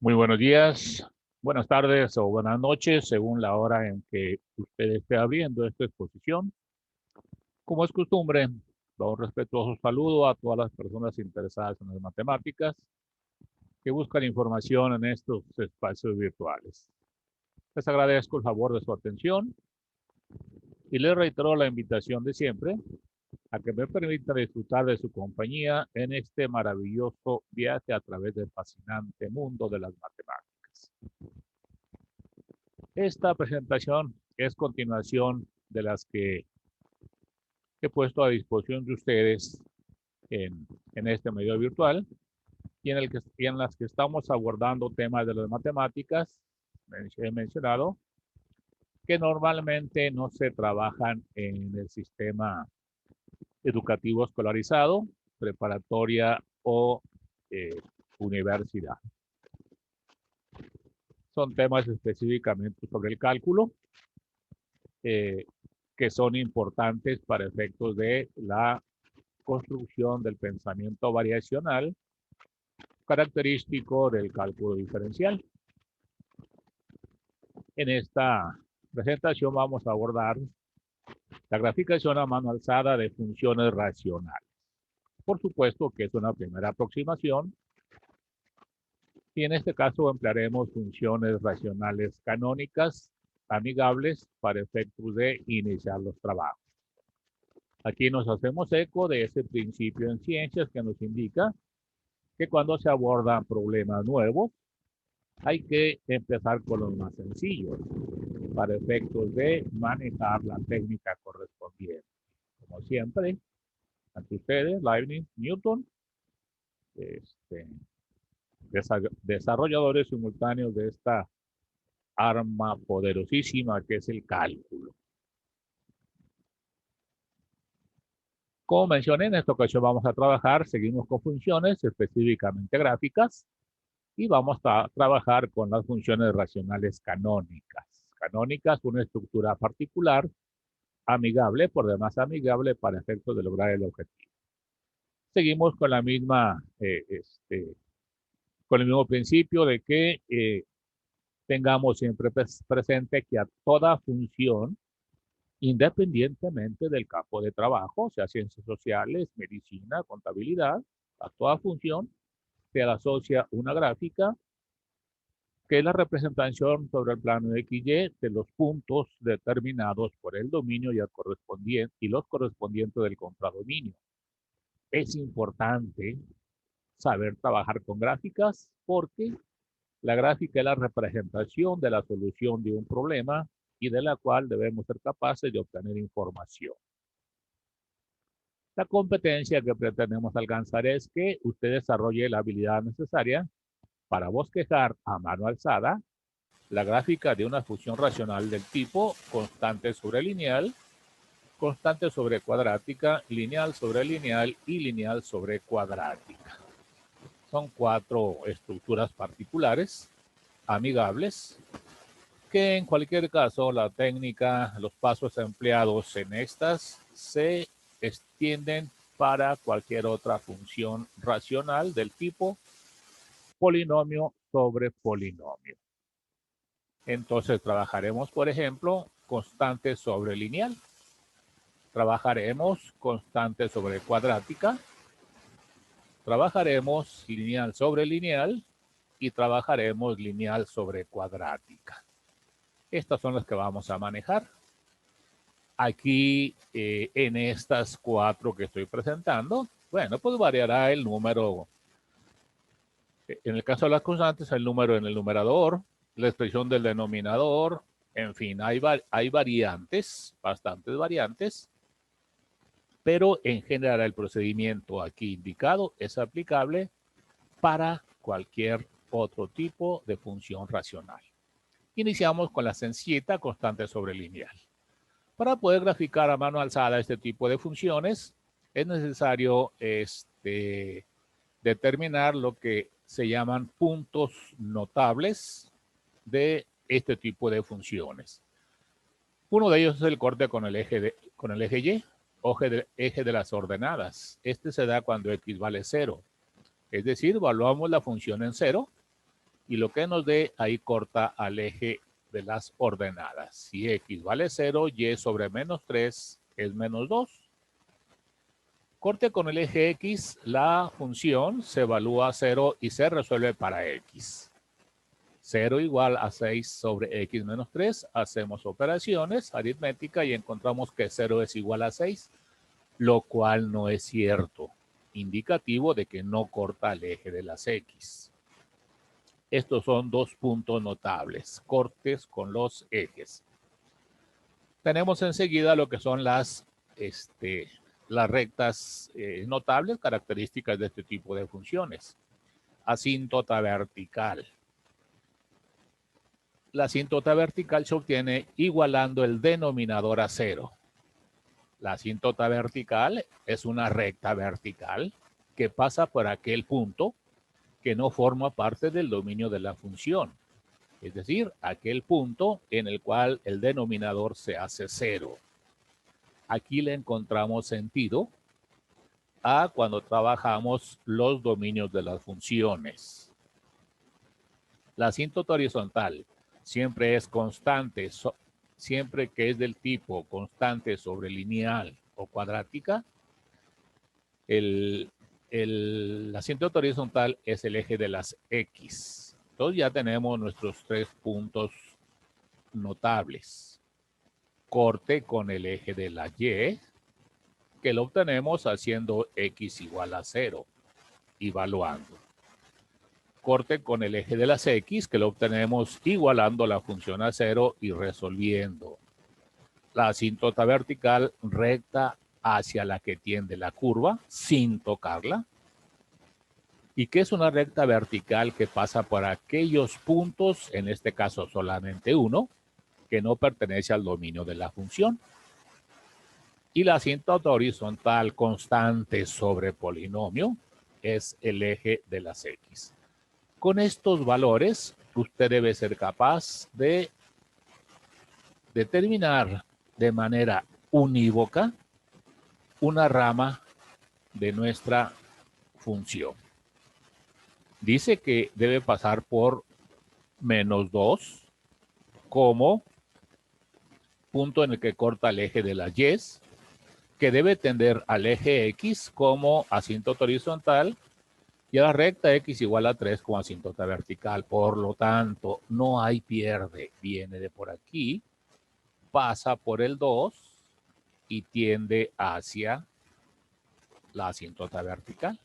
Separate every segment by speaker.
Speaker 1: Muy buenos días, buenas tardes o buenas noches, según la hora en que usted esté abriendo esta exposición. Como es costumbre, doy un respetuoso saludo a todas las personas interesadas en las matemáticas que buscan información en estos espacios virtuales. Les agradezco el favor de su atención y les reitero la invitación de siempre a que me permita disfrutar de su compañía en este maravilloso viaje a través del fascinante mundo de las matemáticas. Esta presentación es continuación de las que he puesto a disposición de ustedes en este medio virtual y en las que estamos abordando temas de las matemáticas, he mencionado, que normalmente no se trabajan en el sistema educativo escolarizado, preparatoria o eh, universidad. Son temas específicamente sobre el cálculo, eh, que son importantes para efectos de la construcción del pensamiento variacional característico del cálculo diferencial. En esta presentación vamos a abordar la graficación a mano alzada de funciones racionales. Por supuesto que es una primera aproximación y en este caso emplearemos funciones racionales canónicas amigables para efectos de iniciar los trabajos. Aquí nos hacemos eco de ese principio en ciencias que nos indica que cuando se abordan problemas nuevos, hay que empezar con los más sencillos para efectos de manejar la técnica correspondiente. Como siempre, ante ustedes, Leibniz, Newton, este, desarrolladores simultáneos de esta arma poderosísima que es el cálculo. Como mencioné, en esta ocasión vamos a trabajar, seguimos con funciones específicamente gráficas y vamos a trabajar con las funciones racionales canónicas. Canónicas, una estructura particular, amigable, por demás amigable para efectos de lograr el objetivo. Seguimos con la misma, con el mismo principio de que tengamos siempre presente que a toda función, independientemente del campo de trabajo, sea ciencias sociales, medicina, contabilidad, a toda función se le asocia una gráfica que es la representación sobre el plano XY de los puntos determinados por el dominio y los correspondientes del contradominio. Es importante saber trabajar con gráficas porque la gráfica es la representación de la solución de un problema y de la cual debemos ser capaces de obtener información. La competencia que pretendemos alcanzar es que usted desarrolle la habilidad necesaria para bosquejar a mano alzada la gráfica de una función racional del tipo constante sobre lineal, constante sobre cuadrática, lineal sobre lineal y lineal sobre cuadrática. Son 4 estructuras particulares, amigables, que en cualquier caso la técnica, los pasos empleados en estas se extienden para cualquier otra función racional del tipo polinomio sobre polinomio. Entonces trabajaremos, por ejemplo, constante sobre lineal. Trabajaremos constante sobre cuadrática. Trabajaremos lineal sobre lineal y trabajaremos lineal sobre cuadrática. Estas son las que vamos a manejar. Aquí en estas 4 que estoy presentando, bueno, pues variará el número. En el caso de las constantes, el número en el numerador, la expresión del denominador, en fin, hay variantes, bastantes variantes, pero en general el procedimiento aquí indicado es aplicable para cualquier otro tipo de función racional. Iniciamos con la sencillita constante sobre lineal. Para poder graficar a mano alzada este tipo de funciones, es necesario determinar lo que se llaman puntos notables de este tipo de funciones. Uno de ellos es el corte con el eje Y, eje de las ordenadas. Este se da cuando x vale 0. Es decir, evaluamos la función en 0 y lo que nos dé ahí corta al eje de las ordenadas. Si x vale 0, y sobre menos 3 es menos 2. Corte con el eje x, la función se evalúa a 0 y se resuelve para x. 0 igual a 6 sobre x menos 3. Hacemos operaciones aritméticas y encontramos que 0 es igual a 6, lo cual no es cierto, indicativo de que no corta el eje de las x. Estos son dos puntos notables, cortes con los ejes. Tenemos enseguida lo que son las rectas notables, características de este tipo de funciones. Asíntota vertical. La asíntota vertical se obtiene igualando el denominador a 0. La asíntota vertical es una recta vertical que pasa por aquel punto que no forma parte del dominio de la función. Es decir, aquel punto en el cual el denominador se hace 0. Aquí le encontramos sentido a cuando trabajamos los dominios de las funciones. La asíntota horizontal siempre es constante, siempre que es del tipo constante sobre lineal o cuadrática. La asíntota horizontal es el eje de las X. Entonces ya tenemos nuestros 3 puntos notables. Corte con el eje de la Y, que lo obtenemos haciendo X igual a 0, evaluando. Corte con el eje de las X, que lo obtenemos igualando la función a 0 y resolviendo. La asíntota vertical recta hacia la que tiende la curva sin tocarla. ¿Y qué es una recta vertical que pasa por aquellos puntos, en este caso solamente uno, que no pertenece al dominio de la función? Y la asíntota horizontal constante sobre polinomio es el eje de las X. Con estos valores, usted debe ser capaz de determinar de manera unívoca una rama de nuestra función. Dice que debe pasar por menos 2 como punto en el que corta el eje de las Y, que debe tender al eje X como asíntota horizontal y a la recta X igual a 3 como asíntota vertical. Por lo tanto, no hay pierde. Viene de por aquí, pasa por el 2 y tiende hacia la asíntota vertical.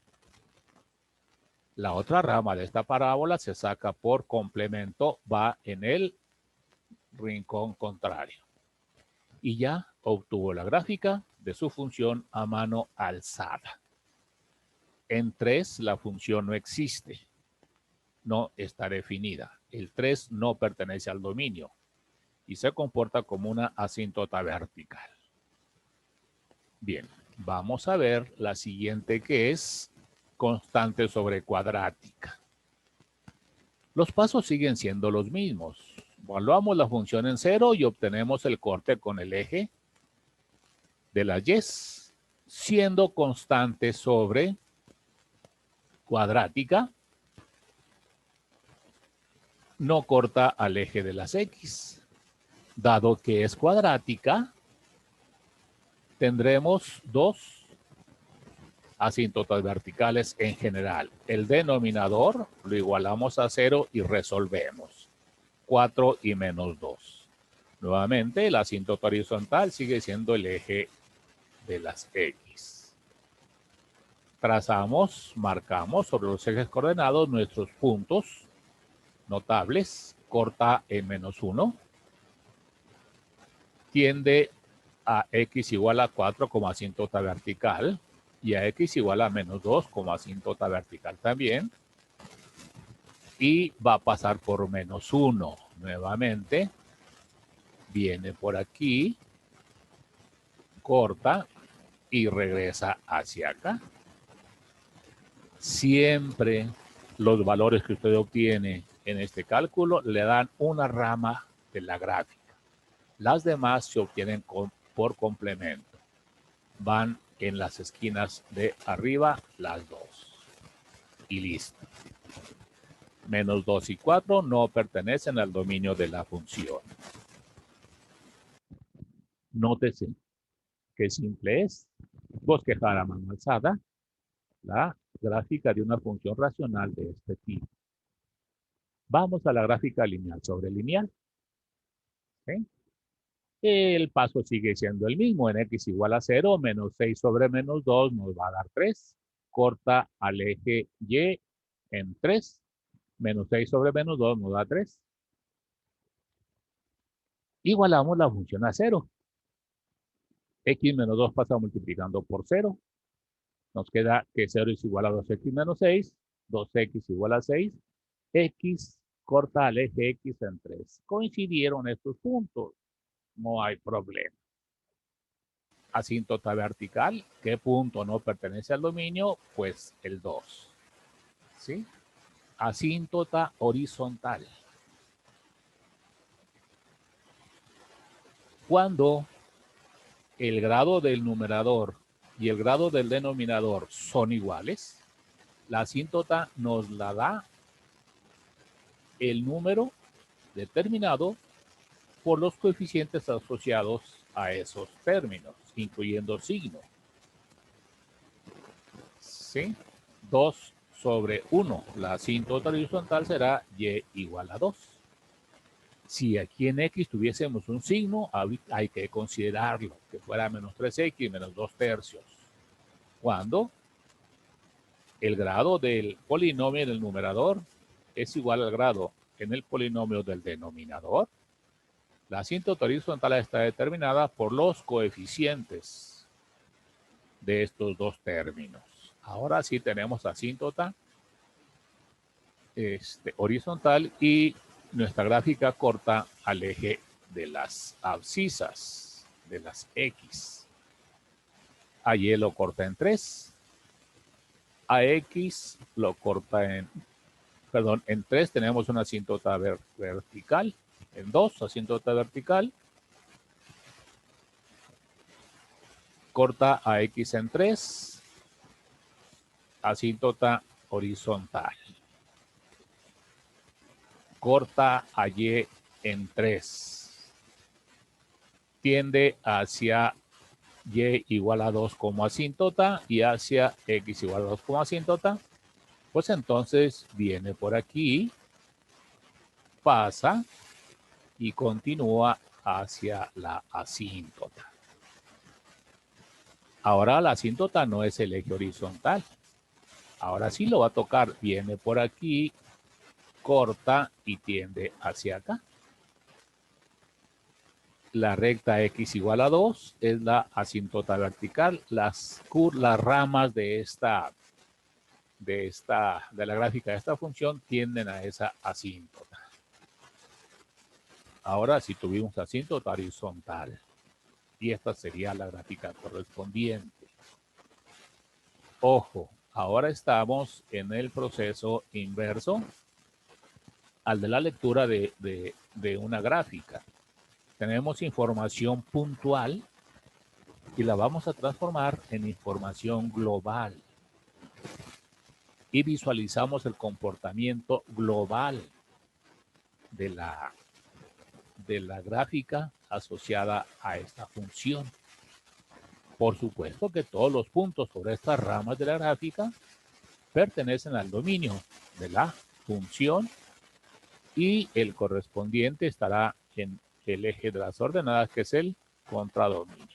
Speaker 1: La otra rama de esta parábola se saca por complemento, va en el rincón contrario. Y ya obtuvo la gráfica de su función a mano alzada. En 3 la función no existe, no está definida. El 3 no pertenece al dominio y se comporta como una asíntota vertical. Bien, vamos a ver la siguiente, que es constante sobre cuadrática. Los pasos siguen siendo los mismos. Evaluamos la función en 0 y obtenemos el corte con el eje de la Y, siendo constante sobre cuadrática, no corta al eje de las X. Dado que es cuadrática, tendremos 2 asíntotas verticales en general. El denominador lo igualamos a 0 y resolvemos. 4 y menos 2. Nuevamente, la asíntota horizontal sigue siendo el eje de las X. Trazamos, marcamos sobre los ejes coordenados nuestros puntos notables. Corta en menos 1. Tiende a X igual a 4 como asíntota vertical y a X igual a menos 2 como asíntota vertical también. Y va a pasar por menos 1 nuevamente. Viene por aquí, corta y regresa hacia acá. Siempre los valores que usted obtiene en este cálculo le dan una rama de la gráfica. Las demás se obtienen por complemento. Van en las esquinas de arriba las dos. Y listo. Menos 2 y 4 no pertenecen al dominio de la función. Nótese qué simple es bosquejar a mano alzada la gráfica de una función racional de este tipo. Vamos a la gráfica lineal sobre lineal. ¿Sí? El paso sigue siendo el mismo. En x igual a 0, menos 6 sobre menos 2 nos va a dar 3. Corta al eje y en 3. Menos 6 sobre menos 2 nos da 3. Igualamos la función a 0. X menos 2 pasa multiplicando por 0. Nos queda que 0 es igual a 2x menos 6. 2x igual a 6. X corta al eje X en 3. Coincidieron estos puntos. No hay problema. Asíntota vertical. ¿Qué punto no pertenece al dominio? Pues el 2. ¿Sí? Asíntota horizontal. Cuando el grado del numerador y el grado del denominador son iguales, la asíntota nos la da el número determinado por los coeficientes asociados a esos términos, incluyendo signo. ¿Sí? 2 sobre 1. La asíntota horizontal será y igual a 2. Si aquí en x tuviésemos un signo, hay que considerarlo, que fuera menos 3x menos 2 tercios. Cuando el grado del polinomio del numerador es igual al grado en el polinomio del denominador, la asíntota horizontal está determinada por los coeficientes de estos dos términos. Ahora sí tenemos asíntota horizontal y nuestra gráfica corta al eje de las abscisas, de las X. A Y lo corta en 3. A X lo corta en 3 tenemos una asíntota vertical. En 2, asíntota vertical. Corta a X en 3. Asíntota horizontal. Corta a Y en 3. Tiende hacia Y igual a 2 como asíntota y hacia X igual a 2 como asíntota. Pues entonces viene por aquí, pasa y continúa hacia la asíntota. Ahora la asíntota no es el eje horizontal. Ahora sí lo va a tocar. Viene por aquí, corta y tiende hacia acá. La recta X igual a 2 es la asíntota vertical. Las ramas de la gráfica de esta función tienden a esa asíntota. Ahora si tuvimos asíntota horizontal y esta sería la gráfica correspondiente. Ojo, ahora estamos en el proceso inverso al de la lectura de una gráfica. Tenemos información puntual y la vamos a transformar en información global. Y visualizamos el comportamiento global de la gráfica asociada a esta función. Por supuesto que todos los puntos sobre estas ramas de la gráfica pertenecen al dominio de la función y el correspondiente estará en el eje de las ordenadas, que es el contradominio.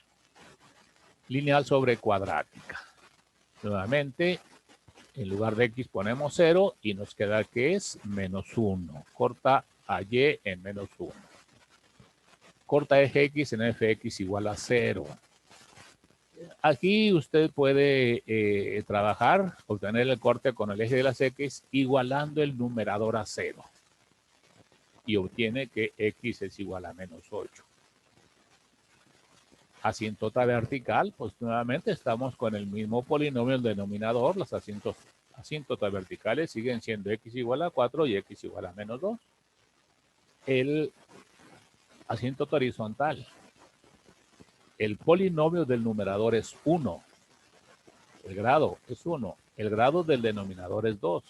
Speaker 1: Lineal sobre cuadrática. Nuevamente, en lugar de X ponemos 0 y nos queda que es menos 1. Corta a Y en menos 1. Corta eje X en fx igual a 0. Aquí usted puede trabajar, obtener el corte con el eje de las X igualando el numerador a 0. Y obtiene que X es igual a menos 8. Asíntota vertical, pues nuevamente estamos con el mismo polinomio del denominador. Las asíntotas verticales siguen siendo X igual a 4 y X igual a menos 2. El asíntota horizontal. El polinomio del numerador es 1. El grado es 1. El grado del denominador es 2.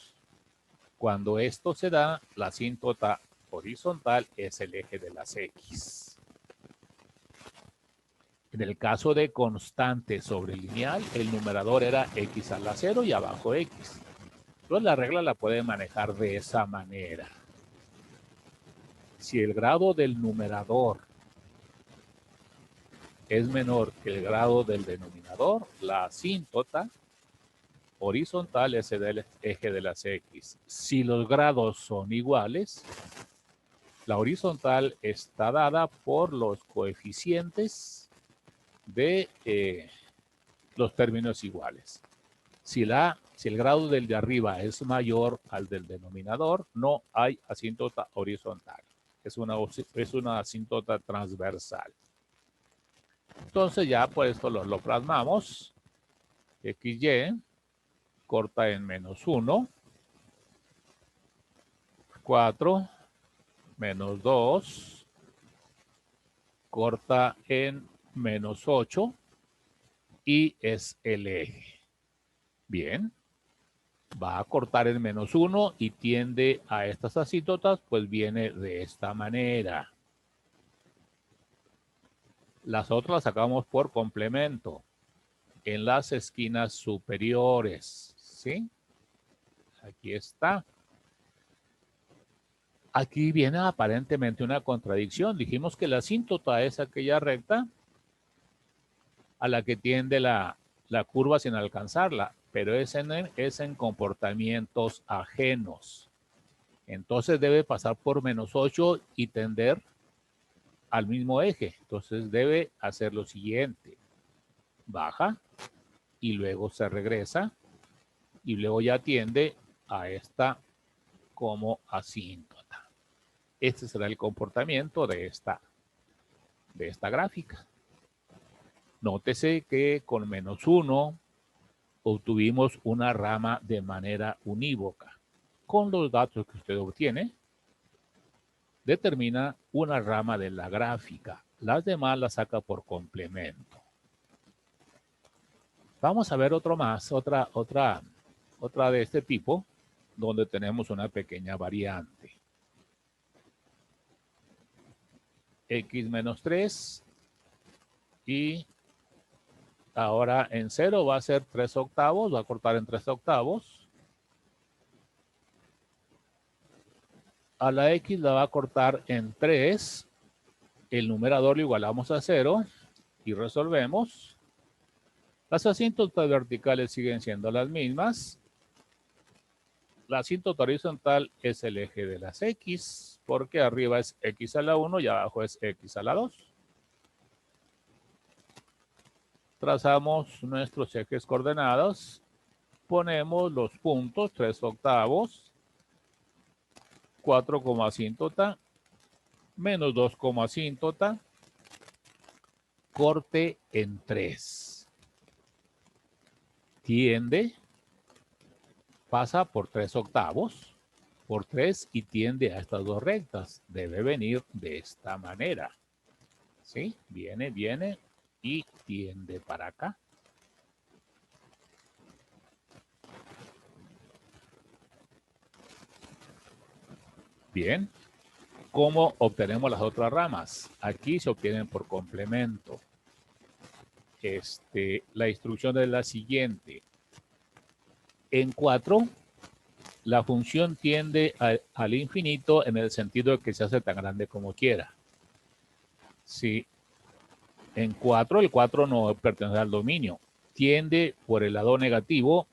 Speaker 1: Cuando esto se da, la asíntota horizontal es el eje de las X. En el caso de constante sobre lineal, el numerador era X a la 0 y abajo X. Entonces la regla la puede manejar de esa manera. Si el grado del numerador es menor que el grado del denominador, la asíntota horizontal es el eje de las X. Si los grados son iguales, la horizontal está dada por los coeficientes de los términos iguales. Si el grado del de arriba es mayor al del denominador, no hay asíntota horizontal. Es una asíntota transversal. Entonces ya por esto lo plasmamos. XY corta en -1, 4, -2, corta en -8 y es el eje. Bien, va a cortar en -1 y tiende a estas asíntotas, pues viene de esta manera. Las otras las sacamos por complemento en las esquinas superiores, ¿sí? Aquí está. Aquí viene aparentemente una contradicción. Dijimos que la asíntota es aquella recta a la que tiende la curva sin alcanzarla, pero es en comportamientos ajenos. Entonces debe pasar por -8 y tender al mismo eje. Entonces debe hacer lo siguiente. Baja y luego se regresa y luego ya tiende a esta como asíntota. Este será el comportamiento de esta gráfica. Nótese que con -1 obtuvimos una rama de manera unívoca. Con los datos que usted obtiene, determina una rama de la gráfica. Las demás las saca por complemento. Vamos a ver otro más, otra de este tipo, donde tenemos una pequeña variante. X menos 3 y ahora en 0 va a ser 3/8, va a cortar en 3/8. A la X la va a cortar en 3. El numerador lo igualamos a 0 y resolvemos. Las asíntotas verticales siguen siendo las mismas. La asíntota horizontal es el eje de las X, porque arriba es X a la 1 y abajo es X a la 2. Trazamos nuestros ejes coordenados. Ponemos los puntos, 3/8, 4 como asíntota, -2 como asíntota, corte en 3. Tiende, pasa por 3/8, por 3 y tiende a estas dos rectas. Debe venir de esta manera. ¿Sí? Viene y tiende para acá. Bien. ¿Cómo obtenemos las otras ramas? Aquí se obtienen por complemento. La instrucción es la siguiente. En 4, la función tiende al infinito en el sentido de que se hace tan grande como quiera. Si en 4, el 4 no pertenece al dominio. Tiende por el lado negativo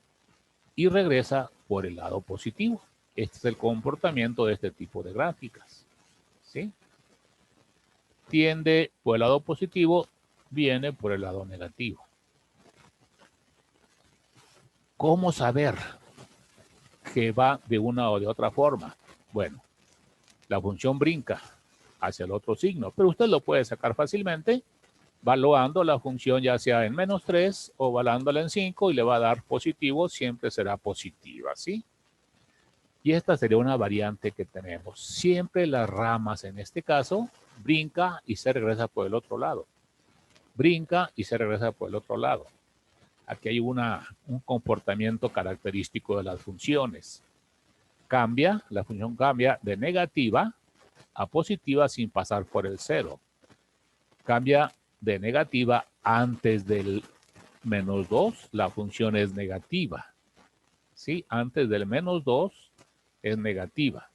Speaker 1: y regresa por el lado positivo. Este es el comportamiento de este tipo de gráficas. ¿Sí? Tiende por el lado positivo, viene por el lado negativo. ¿Cómo saber que va de una o de otra forma? Bueno, la función brinca hacia el otro signo, pero usted lo puede sacar fácilmente valuando la función ya sea en -3 o valuándola en 5 y le va a dar positivo, siempre será positiva, ¿sí? Y esta sería una variante que tenemos. Siempre las ramas, en este caso, brinca y se regresa por el otro lado. Brinca y se regresa por el otro lado. Aquí hay un comportamiento característico de las funciones. la función cambia de negativa a positiva sin pasar por el 0. Cambia de negativa antes del menos 2, la función es negativa. ¿Sí? Antes del menos 2 es negativa.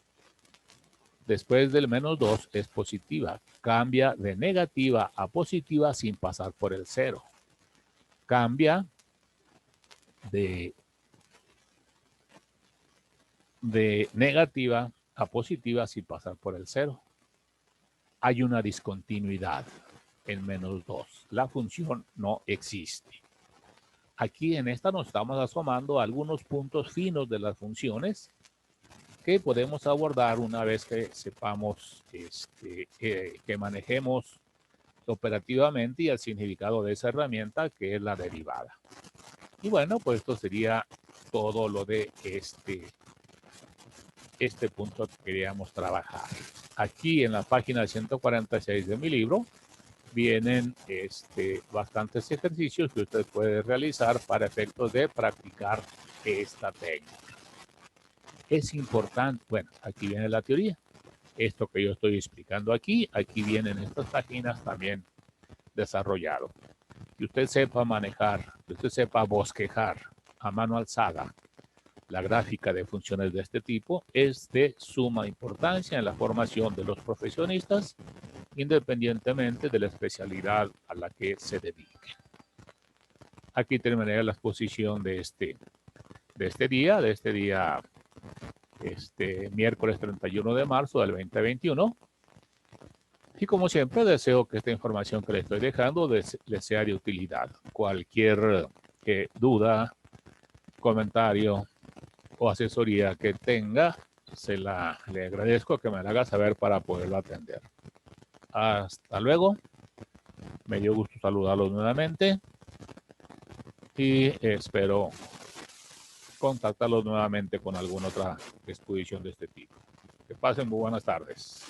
Speaker 1: Después del menos 2 es positiva. Cambia de negativa a positiva sin pasar por el 0. Cambia de negativa a positiva sin pasar por el 0. Hay una discontinuidad en menos 2. La función no existe. Aquí en esta nos estamos asomando a algunos puntos finos de las funciones que podemos abordar una vez que sepamos que manejemos operativamente y el significado de esa herramienta que es la derivada. Y bueno, pues esto sería todo lo de este punto que queríamos trabajar. Aquí en la página 146 de mi libro vienen bastantes ejercicios que usted puede realizar para efectos de practicar esta técnica. Es importante, bueno, aquí viene la teoría. Esto que yo estoy explicando aquí vienen estas páginas también desarrollado. Que usted sepa manejar, que usted sepa bosquejar a mano alzada la gráfica de funciones de este tipo es de suma importancia en la formación de los profesionistas, independientemente de la especialidad a la que se dediquen. Aquí terminé la exposición de este día miércoles 31 de marzo del 2021. Y como siempre, deseo que esta información que le estoy dejando le sea de utilidad. Cualquier duda, comentario o asesoría que tenga, le agradezco que me la haga saber para poderlo atender. Hasta luego. Me dio gusto saludarlos nuevamente y espero contactarlos nuevamente con alguna otra exposición de este tipo. Que pasen muy buenas tardes.